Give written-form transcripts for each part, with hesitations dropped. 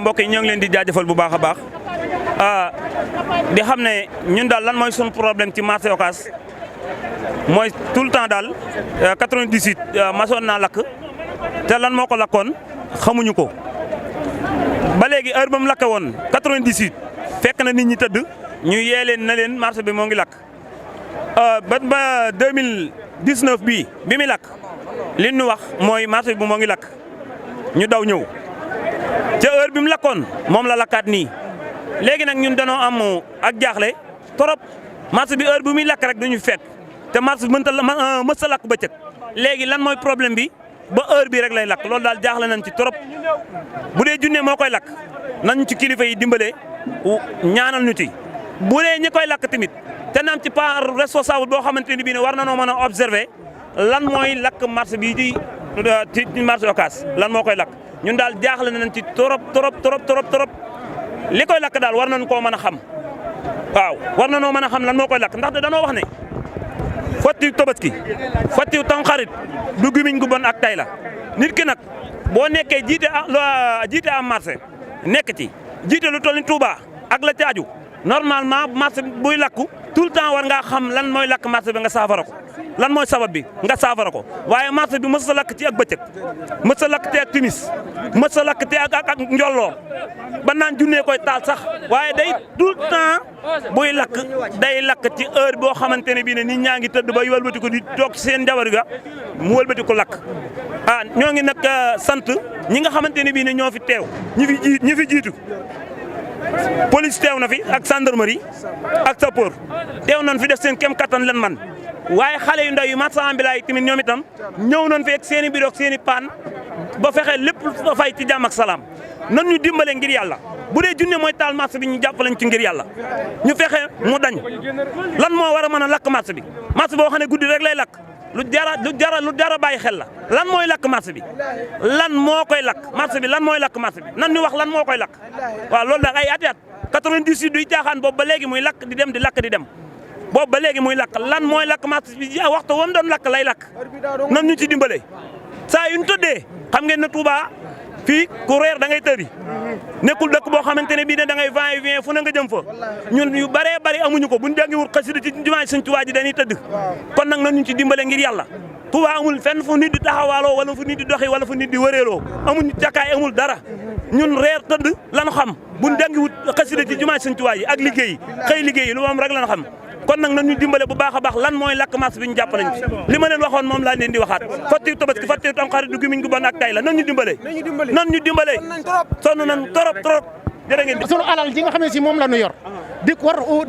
mbokk yi ñoo ngi leen di jaajëfal bu baax a baax di xam ne ñun daal lan mooy suñu problème ci marché Ocass mooy tout le temps daal 98 masoon naa lakk te lan moo ko lakkoon xamuñu ko ba léegi heure ba mu lakke woon 98 fekk na nit ñi tëdd ñu yee leen na leen marché bi moo ngi lakk ba 2019 bi muy lakk li ñu wax mooy marché bi moo ngi lakk ñu daw ñëw ca heure bi mu lakkoon moom la lakkaat nii léegi nag ñun danoo am ak jaaxle trop marché bi heure bi muy lakk rek duñu fekk te marché bi mës a lakk bëccëg léegi lan mooy problème bi ba heure bi rek lay lakk loolu daal jaaxle nañ ci trop bu dee junne moo koy lakk nañ ci kilifa yi dimbale ñaanal ñu ci bu dee ñi koy lakk tamit te naam ci part responsable boo xamante ni bii ne war na noo mën a observer lan mooy lakk marché bi ci marché Ocass lan moo koy lakk ñun daal jaaxle nañ ci trop li koy lakk daal war nañ koo mën a xam waaw war na noo mën a xam lan moo koy lakk ndax danoo wax ne fottiw Tabaski fottiw Tamxarit du gimiñ gu bon ak tay la nit ki nag boo nekkee jiite am marché nekk ci jiite lu toll ni Touba ak la caaju normalement marché buy lakku tout le temps war ngaa xam lan mooy lakk marché bi nga saafara ko lan mooy sabab bi nga saafara ko waaye marché bi mës a lakk ci ak bëccëg mës a lakk te ak timis mës a lakk te ak njolloor ba naan junnee koy taal sax waaye day tout le temps buy lakk day lakk ci heure boo xamante ne bii ne nit ñaa ngi tëdd ba wëlbati ko di toog ci seen njabar ga mu wëlbati ko lakk ñoo ngi nag sant ñi nga xamante ne bii ne ñoo fi teew ñi fi jiitu police teew na fi ak gendarmerie ak sapeur teew nañ fi def seen kem kattan leen man waaye xale yu ndaw yi marchand ambulant yi tamit ñoom itam ñëw nañ fi ak seen i bidon ak seen i paan ba fexe lépp fay ci jàmm ak salaam nan ñu dimbale ngir yàlla bu dee junne mooy taal marché bi ñu jàppalañ ci ngir yàlla ñu fexe mu dañ lan moo war a mën a lakk marché bi boo xam ne guddi rek lay lakk lu jara bàyyi xel la lan mooy lakk marché bi lan moo koy lakk marché bi lan mooy lakk marché bi nan ñu wax lan moo koy lakk waaw loolu nag ay at 98 duy caaxaan boobu ba léegi muy lakk di dem di lakk di dem boobu ba léegi muy lakk lan mooy lakk marché bi waxtu wam doon lakk lay lakk nan ñu ci dimbale saa yu ñu tëddee xam ngeen ne Touba fii ku reer da ngay tëri nekkul dëkk boo xamante ne bii ne da ngay va-et-vient fu na nga jëm fa ñun yu bëree bëri amuñu ko buñ jàngiwul xasida ci jumaa Sëñ Tuubaa ji dañuy tëdd kon nag nan ñu ci dimbale ngir yàlla Touba amul fenn fu nit di taxawaaloo wala fu nit di doxi wala fu nit di wëreeloo amuñu jàkkaay amul dara ñun reer tëdd lañu xam buñ jàngiwul xasida ci jumaa Sëñ Tuubaa ji ak liggéey xëy liggéey lu moom rek lañu xam kon nag nañu dimbale bu baax a baax lan mooy lakk marché bi ñu jàpp nañ ci li ma leen waxoon moom laa leen di waxaat fottiw Tabaski fottiw Tamxarit du gimiñ gu bon ak tay la nan ñu dimbale sonn nañ trop jërë ngeen sunu alal ji nga xam ne si moom la ñu yor di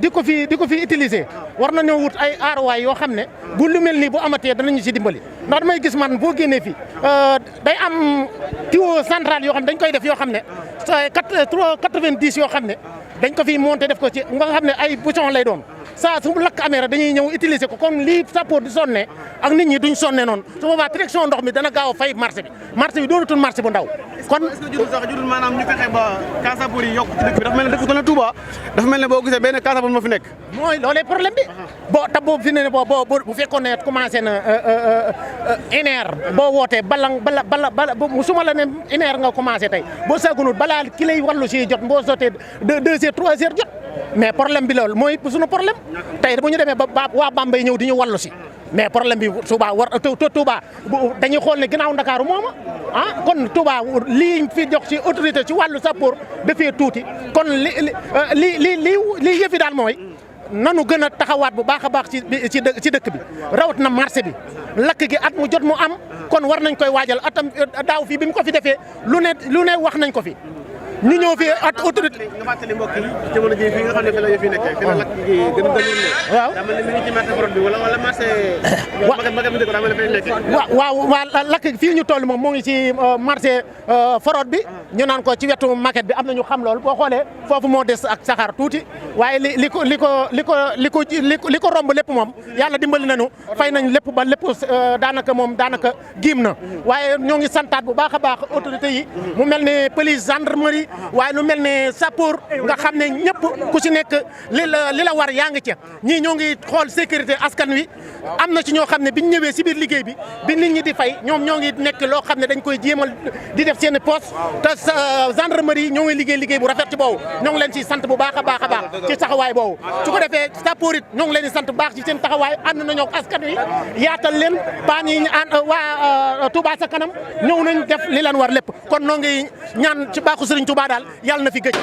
ko fi utiliser war nañoo wut ay aaruwaay yoo xam ne bu lu mel nii bu amatee danañu si dimbali ndax damay gis man boo génnee fii day am tuyau central yoo xam ne dañ koy def yoo xam ne 90 yoo xam ne dañ ko fi monté def ko ci nga xam ne ay bouchon lay doon saa su lakk amee rek dañuy ñëw utiliser ko comme lii sapeur di sonne ak nit ñi duñ sonne noonu su boobaa direction ndox mi dana gaaw a fay marché bi doonatul marché bu ndaw kon est-ce que jurul maanaam ñu fexe ba cas sapeur yi yokk ci dëkk bi dafa mel ne dëkk bu Touba dafa mel ne boo gisee benn cas sapeur moo fi nekk mooy loolee problème bi boobu fi ne bu fekkoon ne commencé na INER boo wootee bala musuma la ne INER nga commencé tey boo sagunul balaa ki lay wàllu si jot boo sotee 2 heures 3 heures jot mais problème bi loolu mooy suñu problème tey bu ñu demee ba waa Bambey ñëw di ñu wàllu si mais problème bi Touba Touba dañuy xool ne ginnaaw Ndakaaru mooma kon Touba lii fi jox ci autorité ci wàllu sapeur dafee tuuti kon li yëfi daal mooy nanu gën a taxawaat bu baax a baax ci dëkk bi rawat na marché bi lakk gi at mu jot mu am kon war nañ koy waajal atam daaw fii bi mu ko fi defee lu ne wax nañ ko fi ñu ñëw fi at autorité nga fàttali mbokk yi jamono ji fi nga xam ne fi la yëf yi nekkee fi la lakk gi gën a dëgër ne waaw daa mel ne mi ngi ci marché prod bi wala marché magat bi dëkk daa mel ne fi nekkee waaw lakk fii ñu toll moom moo ngi ci marché forod bi ñu naan ko ci wetu maquette bi am na ñu xam loolu boo xoolee foofu moo des ak saxaar tuuti waaye li ko romb lépp moom yàlla dimbali nañu fay nañ lépp ba lépp daanaka giim na waaye ñoo ngi santaat bu baax a baax autorité yi mu mel ne police gendarmerie waaye lu mel ne sapeur nga xam ne ñëpp ku ci nekk li la war yaa ngi ca ñii ñoo ngi xool sécurité askan wi am na ci ñoo xam ne biñ ñëwee si biir liggéey bi nit ñi di fay ñoom ñoo ngi nekk loo xam ne dañ koy jéemal di def seen poste te gendarmerie ñoo ngi liggéey bu rafet ci boobu ñoo ngi leen ci sant bu baax a baax ci taxawaay boobu su ko defee sapeur it ñoo ngi leen di sant bu baax ci seen taxawaay ànd nañoo ak askan wi yaatal leen paan yi waa Touba ca kanam ñëw nañ def li leen war lépp kon noo ngi ñaan ci baaxu Serigne Touba daal yàlla na fi gëj